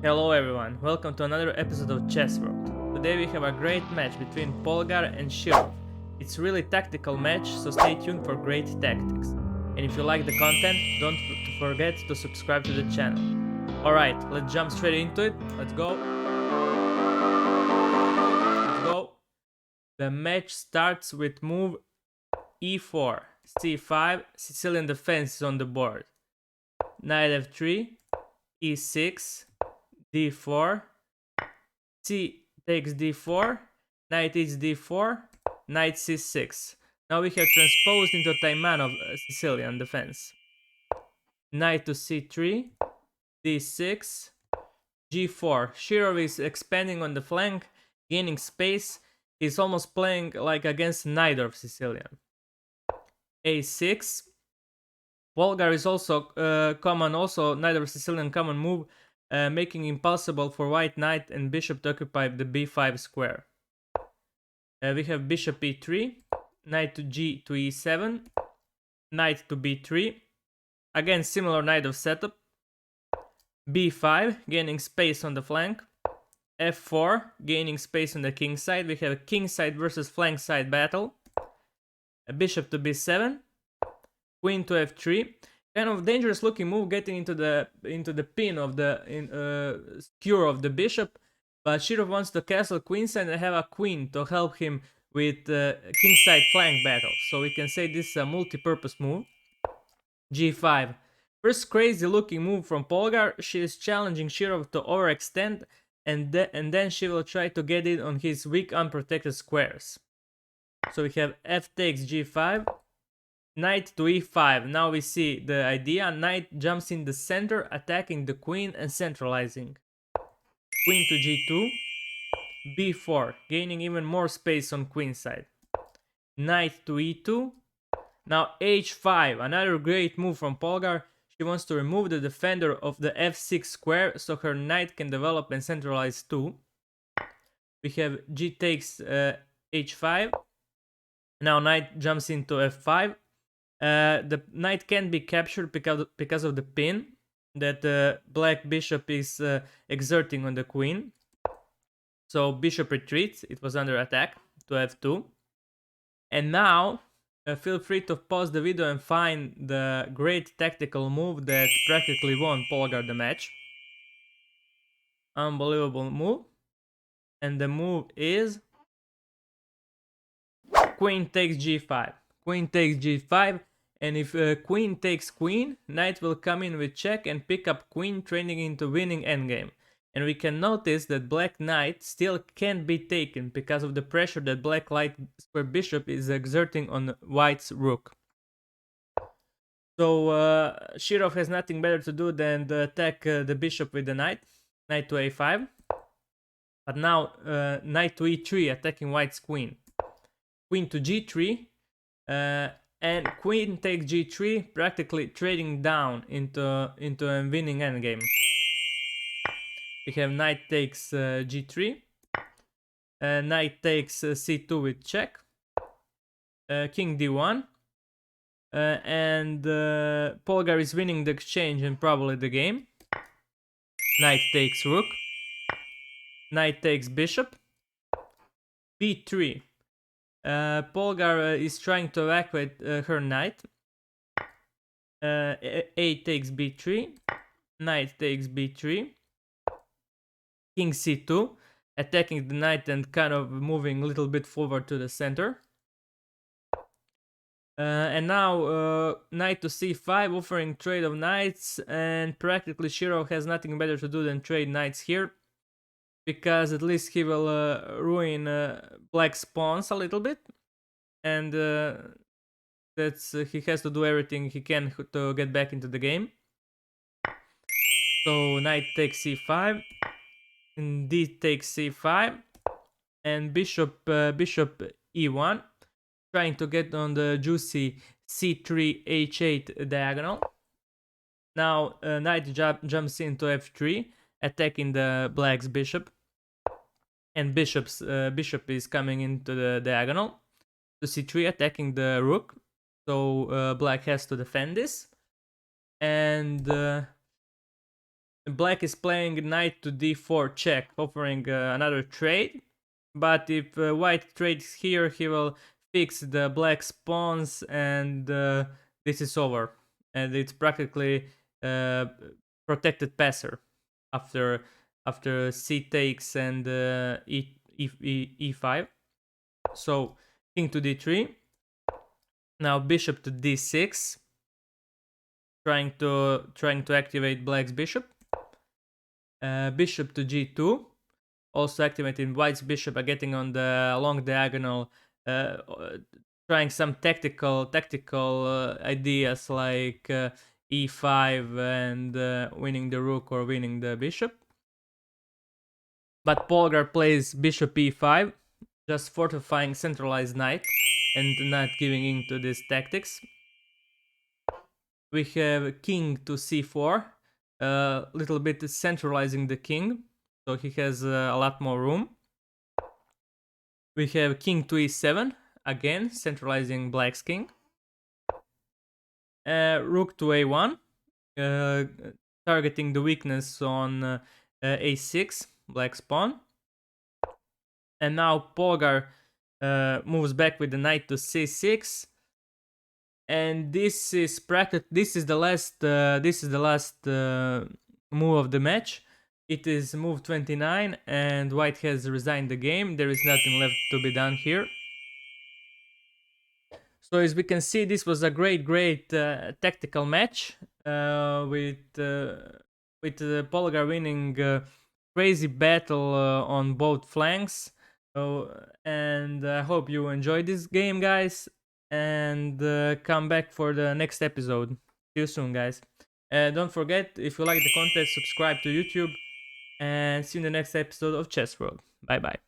Hello everyone, welcome to another episode of ChessWorld. Today we have a great match between Polgar and Shirov. It's really tactical match, so stay tuned for great tactics. And if you like the content, don't forget to subscribe to the channel. Alright, let's jump straight into it. Let's go. Let's go. The match starts with move e4, c5, Sicilian defense is on the board. Knight f3, e6, d4, c takes d4, knight eats d4, knight c6. Now we have transposed into Taimanov Sicilian defense. Knight to c3, d6, g4. Shirov is expanding on the flank, gaining space. He's almost playing like against neither of Sicilian. a6. Polgar is also common, neither Sicilian common move, making it impossible for white knight and bishop to occupy the b5 square. We have bishop e3, knight to g to e7, knight to b3, again similar knight of setup, b5, gaining space on the flank, f4, gaining space on the king side. We have a king side versus flank side battle, a bishop to b7, queen to f3. Kind of dangerous looking move, getting into the pin of the skewer of the bishop, but Shirov wants to castle queenside and have a queen to help him with kingside flank battle. So we can say this is a multi-purpose move. g5. First crazy looking move from Polgar. She is challenging Shirov to overextend, and then she will try to get it on his weak unprotected squares. So we have f takes g5. Knight to e5. Now we see the idea. Knight jumps in the center, attacking the queen and centralizing. Queen to g2. b4, gaining even more space on queen side. Knight to e2. Now h5, another great move from Polgar. She wants to remove the defender of the f6 square so her knight can develop and centralize too. We have g takes h5. Now knight jumps into f5. The knight can be captured because of the pin that the black bishop is exerting on the queen. So bishop retreats, it was under attack to f2. And now feel free to pause the video and find the great tactical move that practically won Polgar the match. Unbelievable move. And the move is queen takes g5. Queen takes g5. And if queen takes queen, knight will come in with check and pick up queen, training into winning endgame. And we can notice that black knight still can't be taken because of the pressure that black light square bishop is exerting on white's rook. So Shirov has nothing better to do than to attack the bishop with the knight. Knight to a5. But now knight to e3, attacking white's queen. Queen to g3. And queen takes g3, practically trading down into a winning endgame. We have knight takes g3, knight takes c2 with check, king d1, and Polgar is winning the exchange and probably the game. Knight takes rook, knight takes bishop, b3. Polgar is trying to evacuate her knight. A takes b3, knight takes b3, king c2, attacking the knight and kind of moving a little bit forward to the center. And now knight to c5, offering trade of knights, and practically Shirov has nothing better to do than trade knights here, because at least he will ruin black's pawns a little bit, and that's he has to do everything he can to get back into the game. So knight takes c5, and d takes c5, and bishop e1, trying to get on the juicy c3 h8 diagonal. Now knight jumps into f3, attacking the black's bishop, and bishop is coming into the diagonal to c3, attacking the rook. So black has to defend this, and Black is playing knight to d4 check, offering another trade. But if white trades here, he will fix the black's pawns, and this is over. And it's practically protected passer after c takes and e5. So king to d3. Now bishop to d6, trying to activate black's bishop. Bishop to g2, also activating white's bishop, getting on the long diagonal, trying some tactical ideas like e5 and winning the rook or winning the bishop. But Polgar plays bishop e5, just fortifying centralized knight and not giving in to these tactics. We have king to c4, a little bit centralizing the king, so he has a lot more room. We have king to e7, again centralizing black's king. Rook to a1, targeting the weakness on a6, black's pawn. And now Polgar moves back with the knight to c6, and this is the last move of the match. It is move 29, and white has resigned the game. There is nothing left to be done here. So as we can see, this was a great tactical match with Polgar winning crazy battle on both flanks. And I hope you enjoyed this game, guys, and come back for the next episode. See you soon, guys. Don't forget, if you like the content, subscribe to YouTube, and see you in the next episode of ChessWorld. Bye bye.